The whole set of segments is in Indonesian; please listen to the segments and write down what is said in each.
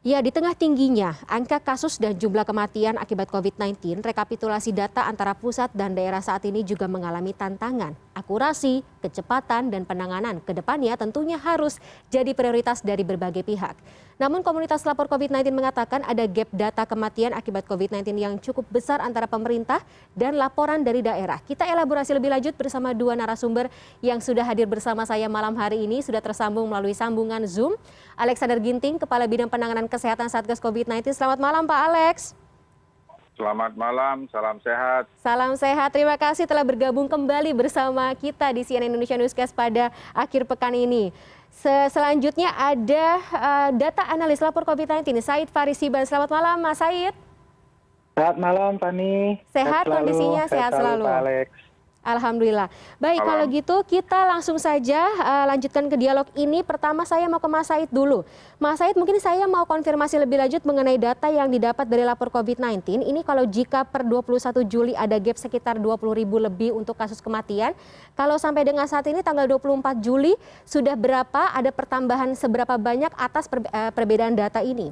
Ya, di tengah tingginya angka kasus dan jumlah kematian akibat COVID-19, rekapitulasi data antara pusat dan daerah saat ini juga mengalami tantangan. Akurasi, kecepatan, dan penanganan ke depannya tentunya harus jadi prioritas dari berbagai pihak. Namun komunitas lapor COVID-19 mengatakan ada gap data kematian akibat COVID-19 yang cukup besar antara pemerintah dan laporan dari daerah. Kita elaborasi lebih lanjut bersama dua narasumber yang sudah hadir bersama saya malam hari ini, sudah tersambung melalui sambungan Zoom. Alexander Ginting, Kepala Bidang Penanganan Kesehatan Satgas COVID-19. Selamat malam Pak Alex. Selamat malam, salam sehat. Salam sehat, terima kasih telah bergabung kembali bersama kita di CNN Indonesia Newscast pada akhir pekan ini. Selanjutnya ada data analis lapor COVID-19, Said Farisiban. Selamat malam Mas Said. Selamat malam Fani. Sehat kondisinya, sehat selalu. Pak Alex. Alhamdulillah. Baik, kalau gitu kita langsung saja lanjutkan ke dialog ini. Pertama saya mau ke Mas Said dulu. Mas Said, mungkin saya mau konfirmasi lebih lanjut mengenai data yang didapat dari lapor COVID-19. Ini kalau jika per 21 Juli ada gap sekitar 20.000 lebih untuk kasus kematian. Kalau sampai dengan saat ini tanggal 24 Juli sudah berapa, ada pertambahan seberapa banyak atas perbedaan data ini?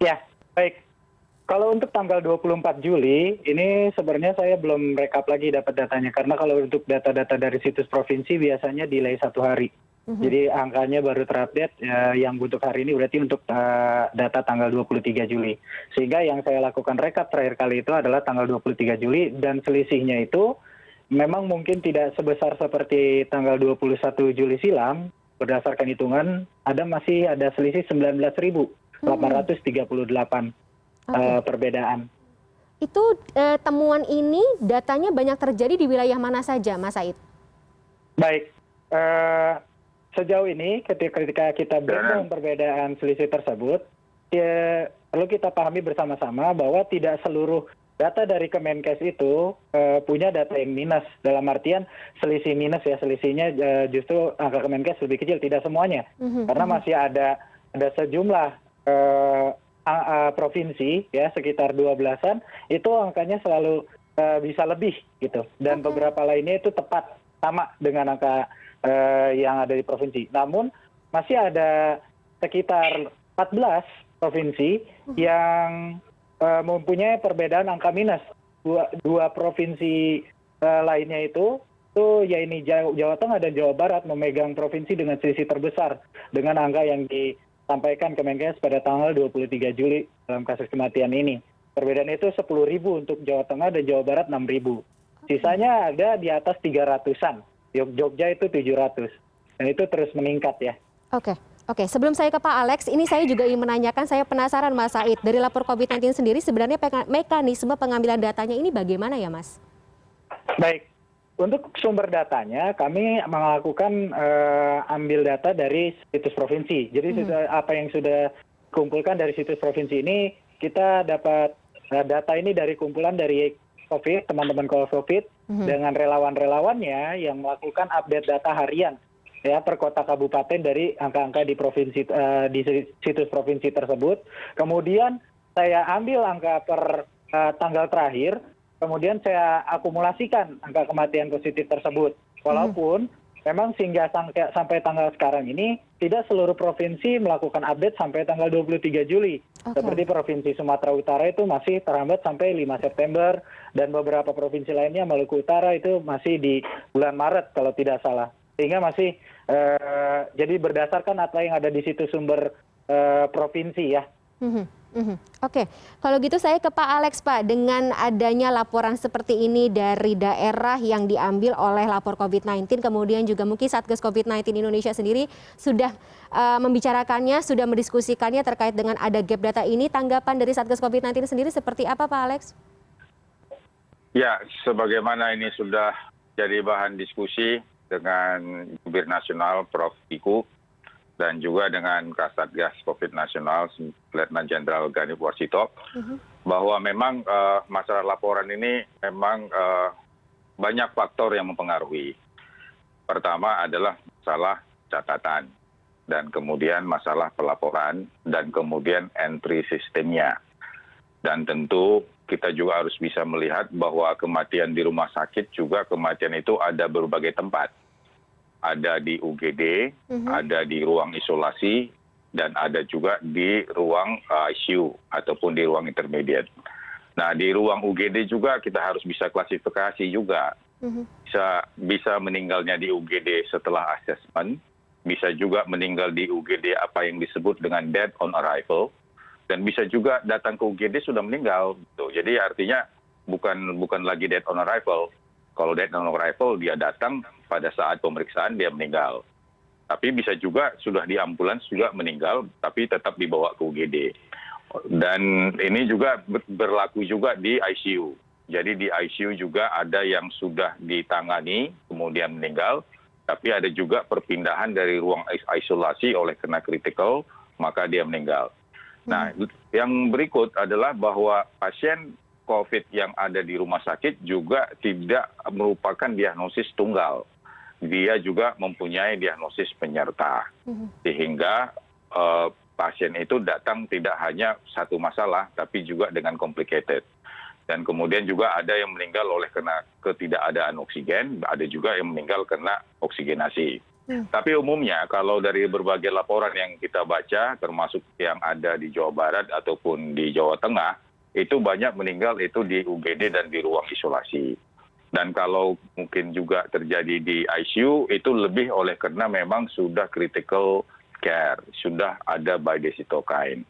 Ya, baik. Kalau untuk tanggal 24 Juli, ini sebenarnya saya belum rekap lagi dapat datanya. Karena kalau untuk data-data dari situs provinsi biasanya delay 1 hari. Jadi angkanya baru terupdate yang untuk hari ini berarti untuk data tanggal 23 Juli. Sehingga yang saya lakukan rekap terakhir kali itu adalah tanggal 23 Juli. Dan selisihnya itu memang mungkin tidak sebesar seperti tanggal 21 Juli silam. Berdasarkan hitungan, masih ada selisih 19.838. Perbedaan. Itu temuan ini datanya banyak terjadi di wilayah mana saja, Mas Said? Baik, sejauh ini ketika kita breakdown perbedaan selisih tersebut, ya, perlu kita pahami bersama-sama bahwa tidak seluruh data dari Kemenkes itu punya data yang minus. Dalam artian selisih minus ya, selisihnya justru angka Kemenkes lebih kecil, tidak semuanya. Karena masih ada sejumlah provinsi ya sekitar 12-an itu angkanya selalu bisa lebih gitu, dan beberapa lainnya itu tepat sama dengan angka yang ada di provinsi. Namun masih ada sekitar 14 provinsi yang mempunyai perbedaan angka minus. Dua provinsi lainnya itu yaitu Jawa Tengah dan Jawa Barat memegang provinsi dengan selisih terbesar dengan angka yang disampaikan Kemenkes pada tanggal 23 Juli dalam kasus kematian ini. Perbedaan itu 10.000 untuk Jawa Tengah dan Jawa Barat 6.000. Sisanya ada di atas 300-an. Jogja itu 700. Dan itu terus meningkat ya. Oke. Sebelum saya ke Pak Alex, ini saya juga ingin menanyakan, saya penasaran Mas Said, dari lapor COVID-19 sendiri sebenarnya mekanisme pengambilan datanya ini bagaimana ya Mas? Baik. Untuk sumber datanya, kami melakukan ambil data dari situs provinsi. Jadi apa yang sudah dikumpulkan dari situs provinsi ini, kita dapat data ini dari kumpulan dari COVID, teman-teman COVID, dengan relawan-relawannya yang melakukan update data harian ya per kota kabupaten dari angka-angka di provinsi di situs provinsi tersebut. Kemudian saya ambil angka per tanggal terakhir. Kemudian saya akumulasikan angka kematian positif tersebut. Walaupun memang sehingga sampai tanggal sekarang ini tidak seluruh provinsi melakukan update sampai tanggal 23 Juli. Seperti Provinsi Sumatera Utara itu masih terhambat sampai 5 September. Dan beberapa provinsi lainnya, Maluku Utara itu masih di bulan Maret kalau tidak salah. Sehingga masih, jadi berdasarkan apa yang ada di situs sumber provinsi ya. Oke, kalau gitu saya ke Pak Alex Pak, dengan adanya laporan seperti ini dari daerah yang diambil oleh lapor COVID-19, kemudian juga mungkin Satgas COVID-19 Indonesia sendiri sudah membicarakannya, sudah mendiskusikannya terkait dengan ada gap data ini, tanggapan dari Satgas COVID-19 sendiri seperti apa Pak Alex? Ya, sebagaimana ini sudah jadi bahan diskusi dengan Jubir Nasional Prof. Wiku, dan juga dengan Kasatgas COVID Nasional, Letnan Jenderal Ganip Warsito, bahwa memang masalah laporan ini memang banyak faktor yang mempengaruhi. Pertama adalah masalah catatan, dan kemudian masalah pelaporan, dan kemudian entry sistemnya. Dan tentu kita juga harus bisa melihat bahwa kematian di rumah sakit juga kematian itu ada berbagai tempat. Ada di UGD, ada di ruang isolasi, dan ada juga di ruang ICU ataupun di ruang intermediate. Nah, di ruang UGD juga kita harus bisa klasifikasi juga. Bisa meninggalnya di UGD setelah assessment, bisa juga meninggal di UGD apa yang disebut dengan death on arrival, dan bisa juga datang ke UGD sudah meninggal. Jadi artinya bukan lagi death on arrival. Kalau death on arrival dia datang pada saat pemeriksaan dia meninggal. Tapi bisa juga sudah di ambulans juga meninggal, tapi tetap dibawa ke UGD. Dan ini juga berlaku juga di ICU. Jadi di ICU juga ada yang sudah ditangani, kemudian meninggal, tapi ada juga perpindahan dari ruang isolasi oleh kena kritikal, maka dia meninggal. Nah, yang berikut adalah bahwa pasien COVID yang ada di rumah sakit juga tidak merupakan diagnosis tunggal. Dia juga mempunyai diagnosis penyerta. Sehingga pasien itu datang tidak hanya satu masalah, tapi juga dengan complicated. Dan kemudian juga ada yang meninggal oleh karena ketidakadaan oksigen, ada juga yang meninggal karena oksigenasi. Tapi umumnya kalau dari berbagai laporan yang kita baca, termasuk yang ada di Jawa Barat ataupun di Jawa Tengah, itu banyak meninggal itu di UGD dan di ruang isolasi. Dan kalau mungkin juga terjadi di ICU, itu lebih oleh karena memang sudah critical care, sudah ada badesitokain.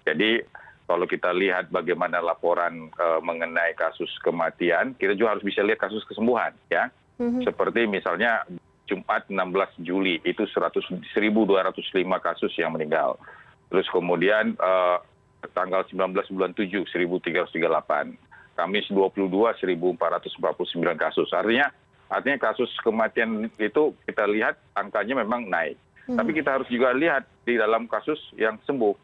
Jadi kalau kita lihat bagaimana laporan mengenai kasus kematian, kita juga harus bisa lihat kasus kesembuhan, ya. Seperti misalnya Jumat 16 Juli itu 1.205 kasus yang meninggal. Terus kemudian tanggal 19 bulan 7 1.338. Kamis 22 1.449 kasus. Artinya kasus kematian itu kita lihat angkanya memang naik. Tapi kita harus juga lihat di dalam kasus yang sembuh.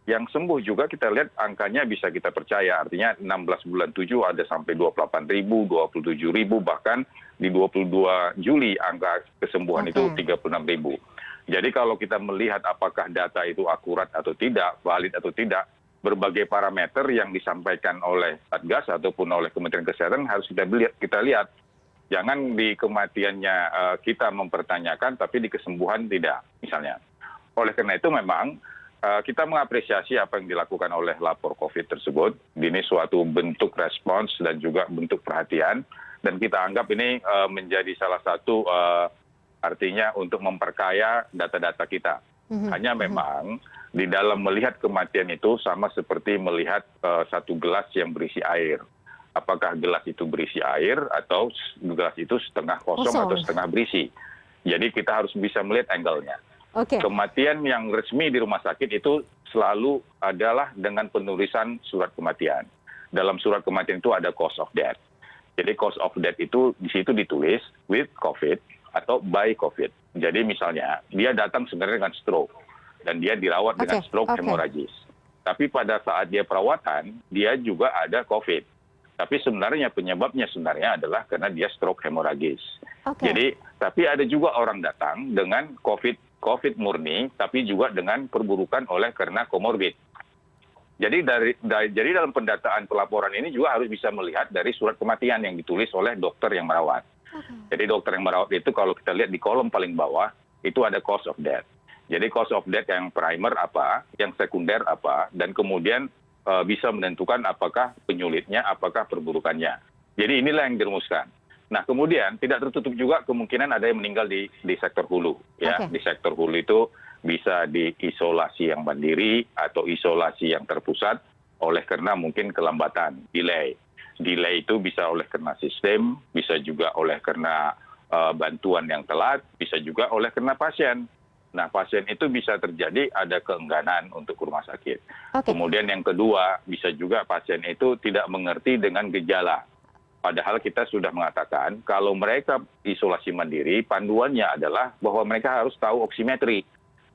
Yang sembuh juga kita lihat angkanya bisa kita percaya. Artinya 16 bulan 7 ada sampai 28.000, 27.000, bahkan di 22 Juli angka kesembuhan itu 36.000. Jadi kalau kita melihat apakah data itu akurat atau tidak, valid atau tidak, berbagai parameter yang disampaikan oleh Satgas ataupun oleh Kementerian Kesehatan harus kita lihat. Jangan di kematiannya kita mempertanyakan, tapi di kesembuhan tidak, misalnya. Oleh karena itu memang kita mengapresiasi apa yang dilakukan oleh lapor COVID tersebut. Ini suatu bentuk respons dan juga bentuk perhatian. Dan kita anggap ini menjadi salah satu artinya untuk memperkaya data-data kita. Hanya memang di dalam melihat kematian itu sama seperti melihat satu gelas yang berisi air. Apakah gelas itu berisi air atau gelas itu setengah kosong atau setengah berisi. Jadi kita harus bisa melihat angle-nya. Kematian yang resmi di rumah sakit itu selalu adalah dengan penulisan surat kematian. Dalam surat kematian itu ada cause of death. Jadi cause of death itu di situ ditulis with COVID atau by COVID. Jadi misalnya dia datang sebenarnya dengan stroke dan dia dirawat dengan stroke hemorragis. Tapi pada saat dia perawatan dia juga ada COVID. Tapi sebenarnya penyebabnya sebenarnya adalah karena dia stroke hemoragis. Jadi, tapi ada juga orang datang dengan COVID murni, tapi juga dengan perburukan oleh karena komorbid. Jadi jadi dalam pendataan pelaporan ini juga harus bisa melihat dari surat kematian yang ditulis oleh dokter yang merawat. Jadi dokter yang merawat itu kalau kita lihat di kolom paling bawah, itu ada cause of death. Jadi cause of death yang primer apa, yang sekunder apa, dan kemudian bisa menentukan apakah penyulitnya, apakah perburukannya. Jadi inilah yang dirumuskan. Nah kemudian tidak tertutup juga kemungkinan ada yang meninggal di sektor hulu. Ya. Di sektor hulu itu bisa di isolasi yang mandiri atau isolasi yang terpusat oleh karena mungkin kelambatan, delay. Delay itu bisa oleh karena sistem, bisa juga oleh karena bantuan yang telat, bisa juga oleh karena pasien. Nah, pasien itu bisa terjadi ada keengganan untuk ke rumah sakit. Kemudian yang kedua, bisa juga pasien itu tidak mengerti dengan gejala. Padahal kita sudah mengatakan kalau mereka isolasi mandiri, panduannya adalah bahwa mereka harus tahu oksimetri.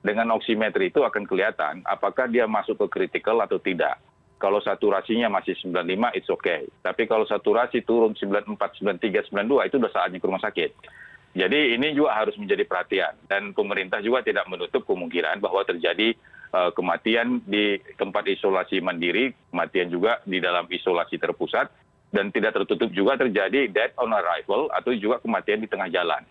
Dengan oksimetri itu akan kelihatan apakah dia masuk ke kritikal atau tidak. Kalau saturasinya masih 95, it's okay. Tapi kalau saturasi turun 94, 93, 92, itu sudah saatnya ke rumah sakit. Jadi ini juga harus menjadi perhatian dan pemerintah juga tidak menutup kemungkinan bahwa terjadi kematian di tempat isolasi mandiri, kematian juga di dalam isolasi terpusat, dan tidak tertutup juga terjadi death on arrival atau juga kematian di tengah jalan.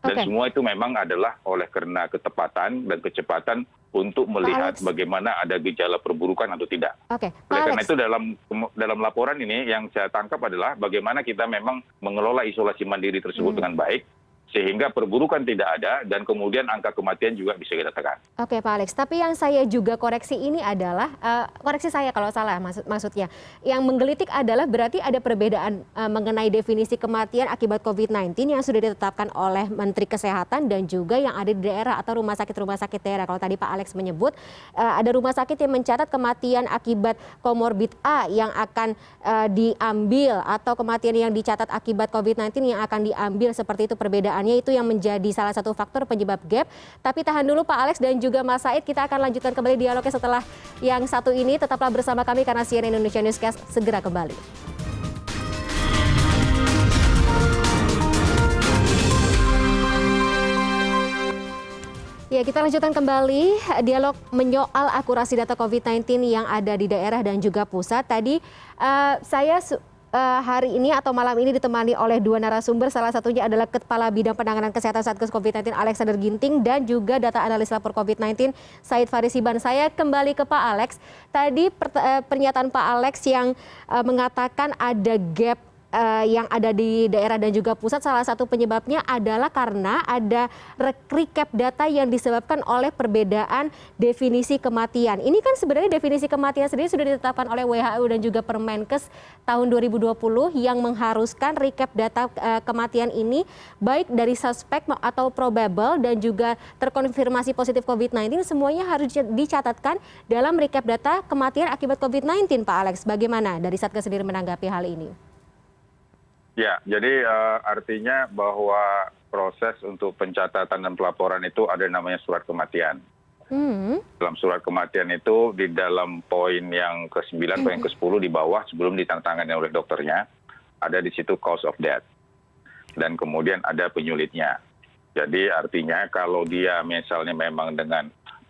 Dan Oke. semua itu memang adalah oleh karena ketepatan dan kecepatan untuk melihat Alex. bagaimana ada gejala perburukan atau tidak. Oke, Pak Oleh karena Alex. itu dalam laporan ini yang saya tangkap adalah bagaimana kita memang mengelola isolasi mandiri tersebut dengan baik, sehingga perburukan tidak ada dan kemudian angka kematian juga bisa kita tekan. Oke Pak Alex, tapi yang saya juga koreksi ini adalah, koreksi saya kalau salah maksudnya, yang menggelitik adalah berarti ada perbedaan mengenai definisi kematian akibat COVID-19 yang sudah ditetapkan oleh Menteri Kesehatan dan juga yang ada di daerah atau rumah sakit daerah. Kalau tadi Pak Alex menyebut, ada rumah sakit yang mencatat kematian akibat komorbid A yang akan diambil atau kematian yang dicatat akibat COVID-19 yang akan diambil, seperti itu perbedaannya, itu yang menjadi salah satu faktor penyebab gap. Tapi tahan dulu Pak Alex dan juga Mas Said, kita akan lanjutkan kembali dialognya setelah yang satu ini. Tetaplah bersama kami karena CNN Indonesia Newscast segera kembali. Ya, kita lanjutkan kembali dialog menyoal akurasi data COVID-19 yang ada di daerah dan juga pusat. Tadi saya hari ini atau malam ini ditemani oleh dua narasumber, salah satunya adalah Kepala Bidang Penanganan Kesehatan Satgas COVID-19 Alexander Ginting dan juga data analis lapor COVID-19 Said Farisiban. Saya kembali ke Pak Alex. Tadi pernyataan Pak Alex yang mengatakan ada gap yang ada di daerah dan juga pusat, salah satu penyebabnya adalah karena ada recap data yang disebabkan oleh perbedaan definisi kematian. Ini kan sebenarnya definisi kematian sendiri sudah ditetapkan oleh WHO dan juga Permenkes tahun 2020 yang mengharuskan recap data kematian ini baik dari suspek atau probable dan juga terkonfirmasi positif COVID-19, semuanya harus dicatatkan dalam recap data kematian akibat COVID-19. Pak Alex, bagaimana dari Satgas sendiri menanggapi hal ini? Ya, jadi artinya bahwa proses untuk pencatatan dan pelaporan itu ada namanya surat kematian. Dalam surat kematian itu di dalam poin yang ke-9 atau yang ke-10 di bawah sebelum ditandatangani oleh dokternya, ada di situ cause of death. Dan kemudian ada penyulitnya. Jadi artinya kalau dia misalnya memang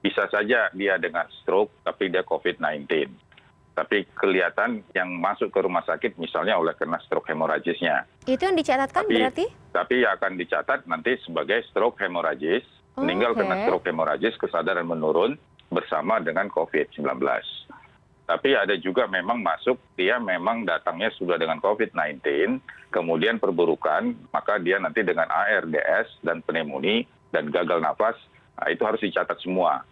bisa saja dia dengan stroke tapi dia COVID-19. Tapi kelihatan yang masuk ke rumah sakit misalnya oleh karena stroke hemorragisnya. Itu yang dicatatkan berarti? Tapi akan dicatat nanti sebagai stroke hemorragis, meninggal karena stroke hemorragis, kesadaran menurun bersama dengan COVID-19. Tapi ada juga memang masuk, dia memang datangnya sudah dengan COVID-19, kemudian perburukan, maka dia nanti dengan ARDS dan pneumonia dan gagal nafas, itu harus dicatat semua.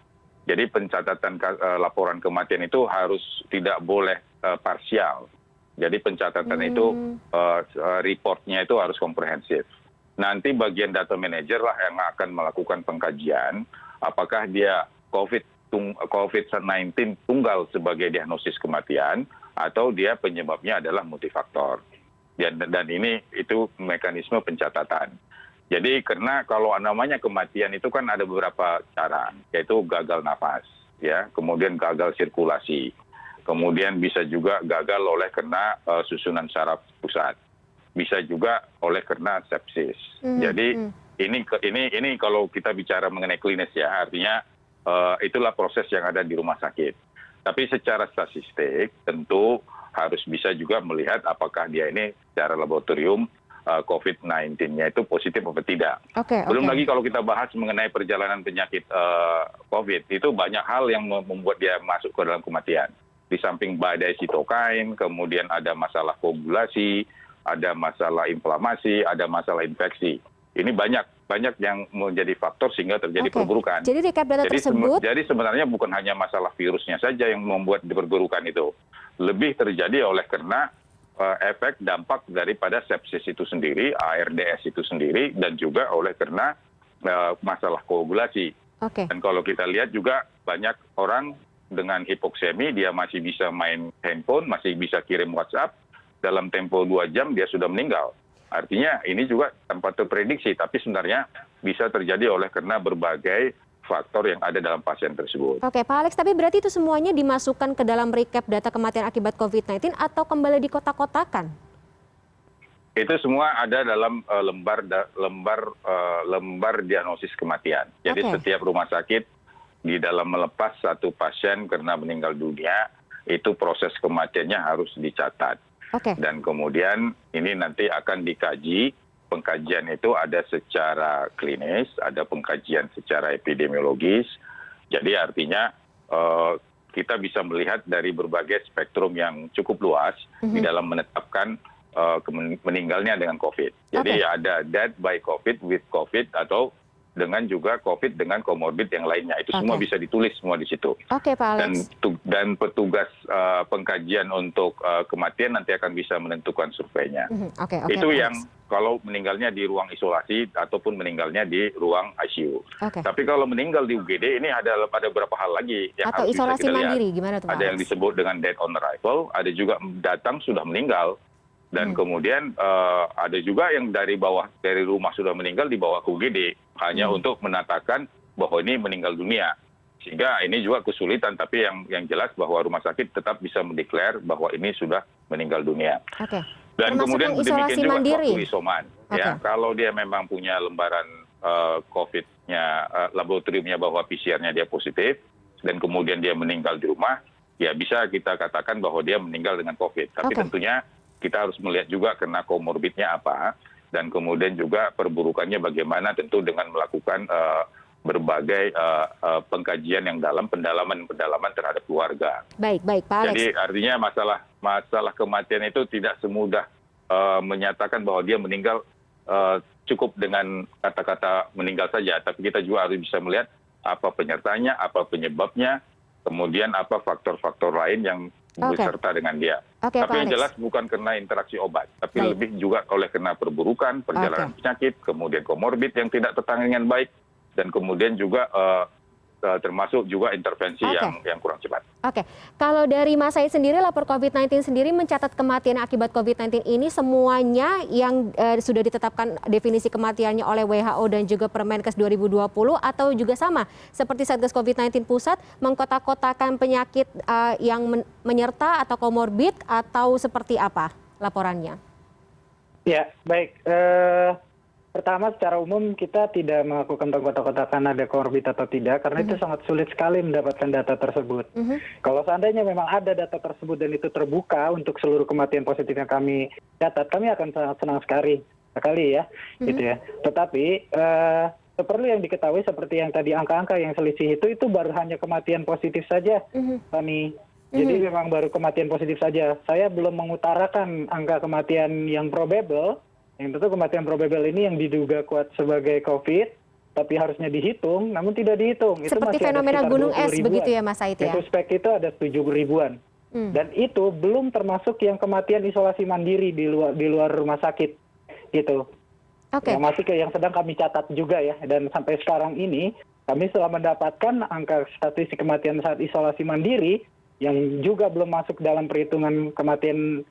Jadi pencatatan laporan kematian itu harus tidak boleh parsial. Jadi pencatatan itu reportnya itu harus komprehensif. Nanti bagian data manager lah yang akan melakukan pengkajian apakah dia COVID-19 tunggal sebagai diagnosis kematian atau dia penyebabnya adalah multifaktor. Dan ini itu mekanisme pencatatan. Jadi karena kalau namanya kematian itu kan ada beberapa cara, yaitu gagal nafas, ya, kemudian gagal sirkulasi, kemudian bisa juga gagal oleh karena susunan saraf pusat, bisa juga oleh karena sepsis. Jadi ini kalau kita bicara mengenai klinis ya, artinya itulah proses yang ada di rumah sakit. Tapi secara statistik tentu harus bisa juga melihat apakah dia ini secara laboratorium COVID-19-nya itu positif atau tidak. Belum lagi kalau kita bahas mengenai perjalanan penyakit COVID, itu banyak hal yang membuat dia masuk ke dalam kematian. Di samping badai sitokain, kemudian ada masalah koagulasi, ada masalah inflamasi, ada masalah infeksi. Ini banyak yang menjadi faktor sehingga terjadi perburukan. Jadi recap data tersebut. Jadi sebenarnya bukan hanya masalah virusnya saja yang membuat perburukan itu. Lebih terjadi oleh karena efek dampak daripada sepsis itu sendiri, ARDS itu sendiri, dan juga oleh karena masalah koagulasi. Dan kalau kita lihat juga banyak orang dengan hipoksemi, dia masih bisa main handphone, masih bisa kirim WhatsApp, dalam tempo 2 jam dia sudah meninggal. Artinya ini juga tanpa terprediksi, tapi sebenarnya bisa terjadi oleh karena berbagai faktor yang ada dalam pasien tersebut. Oke, Pak Alex, tapi berarti itu semuanya dimasukkan ke dalam recap data kematian akibat COVID-19 atau kembali dikotak-kotakan? Itu semua ada dalam lembar diagnosis kematian. Jadi setiap rumah sakit di dalam melepas satu pasien karena meninggal dunia, itu proses kematiannya harus dicatat. Dan kemudian ini nanti akan dikaji pengkajian itu ada secara klinis, ada pengkajian secara epidemiologis. Jadi artinya kita bisa melihat dari berbagai spektrum yang cukup luas di dalam menetapkan meninggalnya dengan COVID. Jadi ada death by COVID, with COVID, atau dengan juga COVID dengan komorbid yang lainnya. Itu semua bisa ditulis semua di situ. Oke, Pak Alex. Dan petugas pengkajian untuk kematian nanti akan bisa menentukan surveinya. Itu Pak yang kalau meninggalnya di ruang isolasi ataupun meninggalnya di ruang ICU. Tapi kalau meninggal di UGD ini ada beberapa hal lagi yang atau harus isolasi bisa kita mandiri, lihat. gimana tuh, Pak Ada yang disebut dengan dead on arrival, ada juga datang sudah meninggal. Dan kemudian ada juga yang dari rumah sudah meninggal dibawa ke UGD hanya untuk menatakan bahwa ini meninggal dunia. Sehingga ini juga kesulitan, tapi yang jelas bahwa rumah sakit tetap bisa mendeklar bahwa ini sudah meninggal dunia. Dan termasuk kemudian yang isolasi demikian juga mandiri. waktu isoman. Ya, kalau dia memang punya lembaran COVID-nya, laboratoriumnya bahwa PCR-nya dia positif, dan kemudian dia meninggal di rumah, ya bisa kita katakan bahwa dia meninggal dengan COVID. Tapi tentunya kita harus melihat juga kena komorbidnya apa, dan kemudian juga perburukannya bagaimana, tentu dengan melakukan berbagai pengkajian yang dalam pendalaman terhadap keluarga. Baik, Pak Alex. Jadi artinya masalah kematian itu tidak semudah menyatakan bahwa dia meninggal cukup dengan kata-kata meninggal saja, tapi kita juga harus bisa melihat apa penyertanya, apa penyebabnya, kemudian apa faktor-faktor lain yang beserta dengan dia. Tapi yang jelas bukan karena interaksi obat, tapi lebih juga oleh karena perburukan, perjalanan penyakit, kemudian komorbid yang tidak tertangani dengan baik, dan kemudian juga termasuk juga intervensi yang kurang cepat. Kalau dari Mas Said sendiri, lapor COVID-19 sendiri mencatat kematian akibat COVID-19 ini semuanya yang sudah ditetapkan definisi kematiannya oleh WHO dan juga Permenkes 2020, atau juga sama seperti Satgas COVID-19 pusat mengkotak-kotakan penyakit yang menyerta atau komorbid, atau seperti apa laporannya? Ya, baik. Pertama, secara umum kita tidak melakukan pengkotak-kotakan ada komorbid atau tidak, karena itu sangat sulit sekali mendapatkan data tersebut. Kalau seandainya memang ada data tersebut dan itu terbuka untuk seluruh kematian positif yang kami catat, kami akan sangat senang sekali ya, gitu ya. Tetapi seperti yang diketahui, seperti yang tadi angka-angka yang selisih itu baru hanya kematian positif saja, Fani. Jadi memang baru kematian positif saja. Saya belum mengutarakan angka kematian yang probable. Yang tentu kematian probable ini yang diduga kuat sebagai COVID, tapi harusnya dihitung, namun tidak dihitung. Seperti itu fenomena gunung es begitu ya, Mas Said ya? Suspek itu ada 7 ribuan. Dan itu belum termasuk yang kematian isolasi mandiri di luar rumah sakit. Gitu. Yang masih yang sedang kami catat juga ya. Dan sampai sekarang ini, kami telah mendapatkan angka statistik kematian saat isolasi mandiri, yang juga belum masuk dalam perhitungan kematian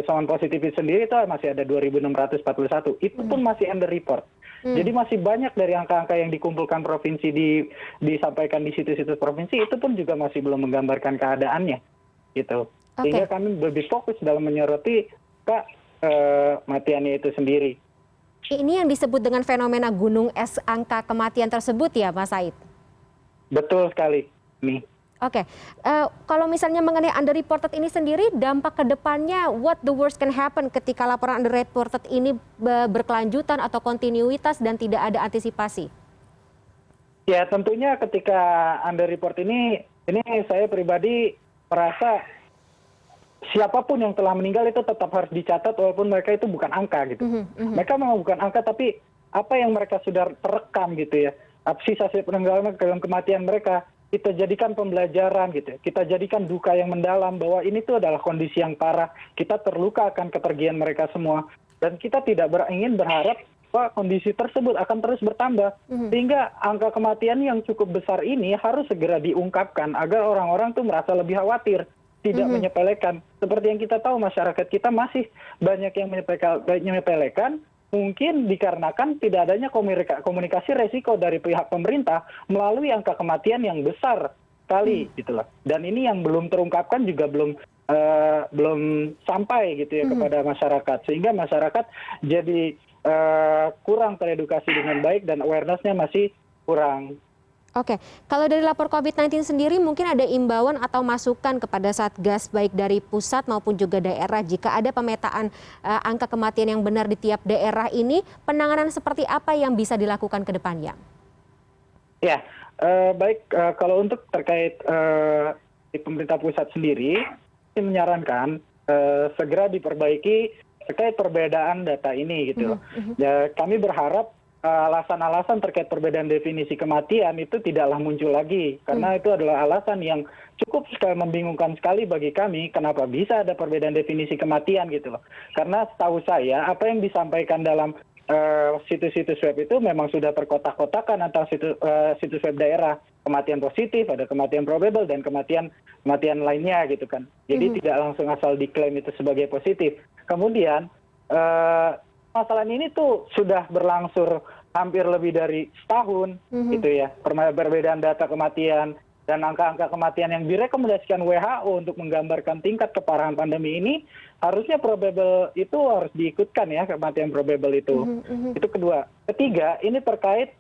isoman positif itu sendiri, itu masih ada 2.641. Itu pun masih under report. Jadi masih banyak dari angka-angka yang dikumpulkan provinsi disampaikan di situs-situs provinsi, itu pun juga masih belum menggambarkan keadaannya. Gitu. Sehingga kami lebih fokus dalam menyoroti kematiannya itu sendiri. Ini yang disebut dengan fenomena gunung es angka kematian tersebut ya, Mas Said? Betul sekali. Kalau misalnya mengenai underreported ini sendiri, dampak ke depannya, what the worst can happen ketika laporan underreported ini berkelanjutan atau kontinuitas dan tidak ada antisipasi? Ya, tentunya ketika underreport ini saya pribadi merasa siapapun yang telah meninggal itu tetap harus dicatat, walaupun mereka itu bukan angka gitu. Mereka memang bukan angka, tapi apa yang mereka sudah terekam gitu ya, sisa-sisa peninggalan dalam kematian mereka, kita jadikan pembelajaran gitu. Kita jadikan duka yang mendalam bahwa ini tuh adalah kondisi yang parah. Kita terluka akan kepergian mereka semua. Dan kita tidak ingin berharap bahwa kondisi tersebut akan terus bertambah. Sehingga angka kematian yang cukup besar ini harus segera diungkapkan agar orang-orang tuh merasa lebih khawatir. Tidak menyepelekan. Seperti yang kita tahu, masyarakat kita masih banyak yang menyepelekan. Mungkin dikarenakan tidak adanya komunikasi resiko dari pihak pemerintah melalui angka kematian yang besar sekali gitulah. Dan ini yang belum terungkapkan juga belum sampai gitu ya kepada masyarakat, sehingga masyarakat jadi kurang teredukasi dengan baik dan awareness-nya masih kurang. Oke, kalau dari lapor COVID-19 sendiri mungkin ada imbauan atau masukan kepada Satgas baik dari pusat maupun juga daerah jika ada pemetaan angka kematian yang benar di tiap daerah ini, penanganan seperti apa yang bisa dilakukan ke depannya? Ya, baik, kalau untuk terkait di pemerintah pusat sendiri, saya menyarankan segera diperbaiki terkait perbedaan data ini gitu loh. Ya, kami berharap alasan-alasan terkait perbedaan definisi kematian itu tidaklah muncul lagi, karena itu adalah alasan yang cukup sekali membingungkan sekali bagi kami, kenapa bisa ada perbedaan definisi kematian gitu loh. Karena setahu saya apa yang disampaikan dalam situs-situs web itu memang sudah terkotak-kotakan antara situs web daerah, kematian positif, ada kematian probable dan kematian lainnya gitu kan. Jadi tidak langsung asal diklaim itu sebagai positif. Kemudian masalah ini tuh sudah berlangsung hampir lebih dari setahun gitu ya. Perbedaan data kematian dan angka-angka kematian yang direkomendasikan WHO untuk menggambarkan tingkat keparahan pandemi ini, harusnya probable itu harus diikutkan ya, kematian probable itu. Itu kedua. Ketiga, ini terkait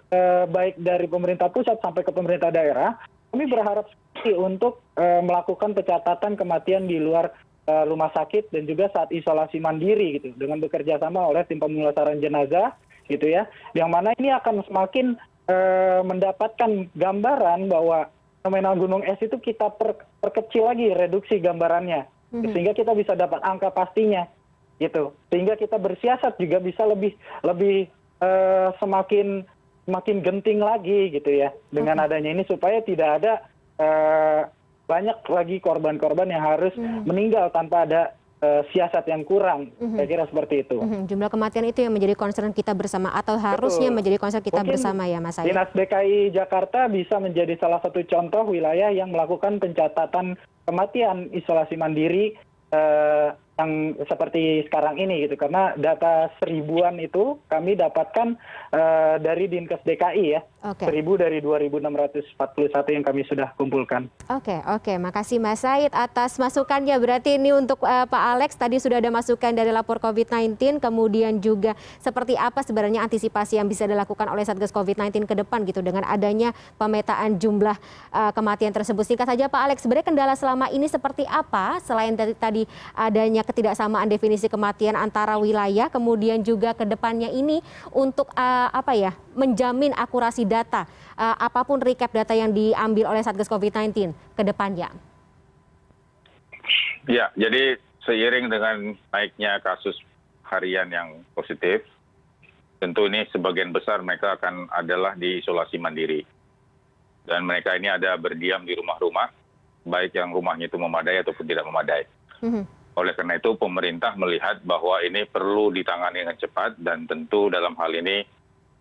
baik dari pemerintah pusat sampai ke pemerintah daerah, kami berharap sekali untuk melakukan pencatatan kematian di luar rumah sakit dan juga saat isolasi mandiri gitu, dengan bekerja sama oleh tim pemulasaran jenazah gitu ya, yang mana ini akan semakin mendapatkan gambaran bahwa fenomena gunung es itu kita perkecil lagi, reduksi gambarannya, sehingga kita bisa dapat angka pastinya gitu, sehingga kita bersiasat juga bisa lebih semakin genting lagi gitu ya dengan adanya ini, supaya tidak ada banyak lagi korban-korban yang harus meninggal tanpa ada siasat yang kurang. Saya kira seperti itu. Jumlah kematian itu yang menjadi concern kita bersama atau harusnya menjadi concern kita bersama ya Mas Said. Dinas DKI Jakarta bisa menjadi salah satu contoh wilayah yang melakukan pencatatan kematian isolasi mandiri yang seperti sekarang ini gitu, karena data 1000-an itu kami dapatkan dari Dinkes DKI ya. 1000 dari 2.641 yang kami sudah kumpulkan. Oke, makasih Mas Said atas masukannya. Berarti ini untuk Pak Alex, tadi sudah ada masukan dari lapor COVID-19, kemudian juga seperti apa sebenarnya antisipasi yang bisa dilakukan oleh Satgas COVID-19 ke depan gitu dengan adanya pemetaan jumlah kematian tersebut. Singkat saja Pak Alex, sebenarnya kendala selama ini seperti apa selain dari tadi adanya ketidaksamaan definisi kematian antara wilayah, kemudian juga ke depannya ini untuk menjamin akurasi data, apapun recap data yang diambil oleh Satgas COVID-19 ke depannya. Ya, jadi seiring dengan naiknya kasus harian yang positif, tentu ini sebagian besar mereka akan adalah di isolasi mandiri. Dan mereka ini ada berdiam di rumah-rumah, baik yang rumahnya itu memadai ataupun tidak memadai. Oleh karena itu pemerintah melihat bahwa ini perlu ditangani dengan cepat, dan tentu dalam hal ini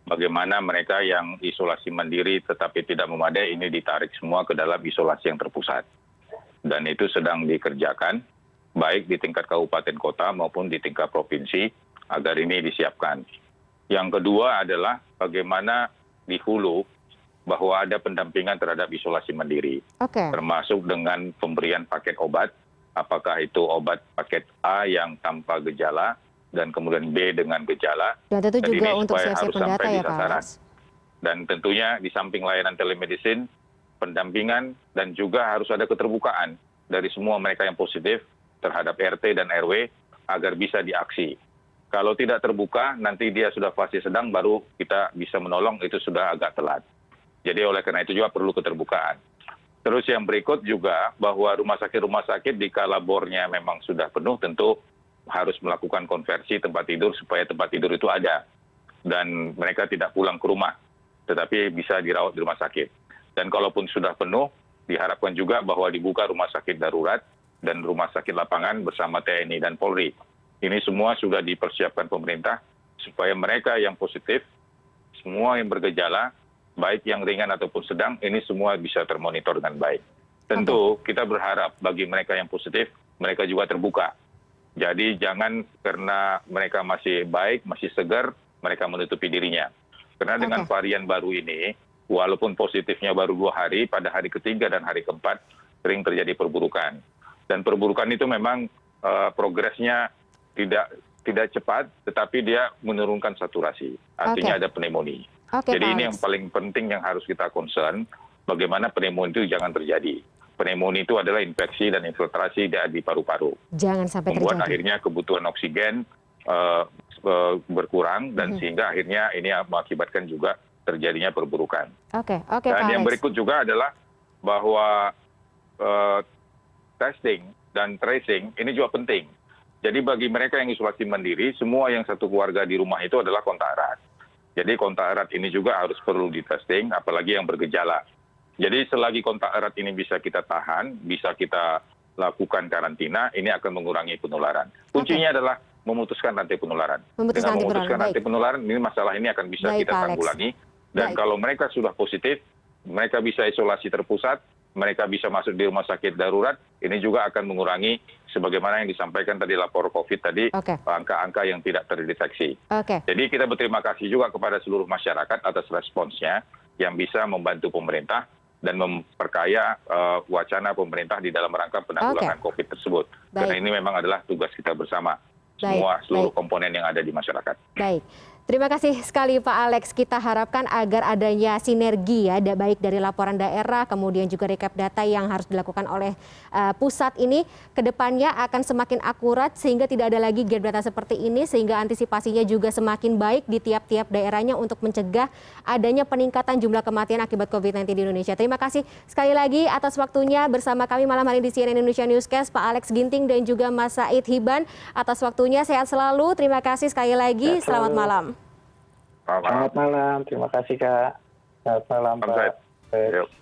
bagaimana mereka yang isolasi mandiri tetapi tidak memadai ini ditarik semua ke dalam isolasi yang terpusat. Dan itu sedang dikerjakan baik di tingkat kabupaten kota maupun di tingkat provinsi agar ini disiapkan. Yang kedua adalah bagaimana di hulu bahwa ada pendampingan terhadap isolasi mandiri. Termasuk dengan pemberian paket obat, apakah itu obat paket A yang tanpa gejala dan kemudian B dengan gejala. Dan tentu juga untuk siap-siap pendata ya Pak Alex. Dan tentunya di samping layanan telemedicine, pendampingan dan juga harus ada keterbukaan dari semua mereka yang positif terhadap RT dan RW agar bisa diaksi. Kalau tidak terbuka, nanti dia sudah fase sedang baru kita bisa menolong, itu sudah agak telat. Jadi oleh karena itu juga perlu keterbukaan. Terus yang berikut juga bahwa rumah sakit di kala bornya memang sudah penuh, tentu harus melakukan konversi tempat tidur supaya tempat tidur itu ada. Dan mereka tidak pulang ke rumah, tetapi bisa dirawat di rumah sakit. Dan kalaupun sudah penuh, diharapkan juga bahwa dibuka rumah sakit darurat dan rumah sakit lapangan bersama TNI dan Polri. Ini semua sudah dipersiapkan pemerintah supaya mereka yang positif, semua yang bergejala, baik yang ringan ataupun sedang, ini semua bisa termonitor dengan baik. Tentu kita berharap bagi mereka yang positif, mereka juga terbuka. Jadi jangan karena mereka masih baik, masih segar, mereka menutupi dirinya. Karena dengan varian baru ini, walaupun positifnya baru 2 hari, pada hari ketiga dan hari keempat sering terjadi perburukan. Dan perburukan itu memang progresnya tidak cepat, tetapi dia menurunkan saturasi. Artinya ada pneumonia. Jadi ini yang paling penting yang harus kita concern, bagaimana pneumonia itu jangan terjadi. Pneumonia itu adalah infeksi dan infiltrasi di paru-paru. Jangan sampai Membuat terjadi. akhirnya kebutuhan oksigen berkurang dan sehingga akhirnya ini mengakibatkan juga terjadinya perburukan. Oke, Dan Pak yang Alex. berikut juga adalah bahwa testing dan tracing ini juga penting. Jadi bagi mereka yang isolasi mandiri, semua yang satu keluarga di rumah itu adalah kontak erat. Jadi kontak erat ini juga harus perlu di testing, apalagi yang bergejala. Jadi selagi kontak erat ini bisa kita tahan, bisa kita lakukan karantina, ini akan mengurangi penularan. Kuncinya adalah memutuskan rantai penularan. Memutuskan Dengan rantai memutuskan penularan, rantai penularan, ini masalah ini akan bisa Baik, kita Pak Alex. tanggulangi. Dan Baik. kalau mereka sudah positif, mereka bisa isolasi terpusat, mereka bisa masuk di rumah sakit darurat, ini juga akan mengurangi sebagaimana yang disampaikan tadi lapor COVID tadi, Oke. angka-angka yang tidak terdeteksi. Oke, Jadi kita berterima kasih juga kepada seluruh masyarakat atas responsnya yang bisa membantu pemerintah dan memperkaya wacana pemerintah di dalam rangka penanggulangan COVID tersebut. Karena Baik. ini memang adalah tugas kita bersama, Baik, seluruh baik. komponen yang ada di masyarakat. baik. Terima kasih sekali Pak Alex. Kita harapkan agar adanya sinergi ya, baik dari laporan daerah, kemudian juga recap data yang harus dilakukan oleh pusat ini, kedepannya akan semakin akurat sehingga tidak ada lagi gap data seperti ini, sehingga antisipasinya juga semakin baik di tiap-tiap daerahnya untuk mencegah adanya peningkatan jumlah kematian akibat COVID-19 di Indonesia. Terima kasih sekali lagi atas waktunya bersama kami malam hari di CNN Indonesia Newscast, Pak Alex Ginting dan juga Mas Said Hiban atas waktunya. Sehat selalu. Terima kasih sekali lagi. Sehat Selamat selalu. malam. Selamat malam, terima kasih Kak. Selamat malam Salam Pak. sehat. Yuk.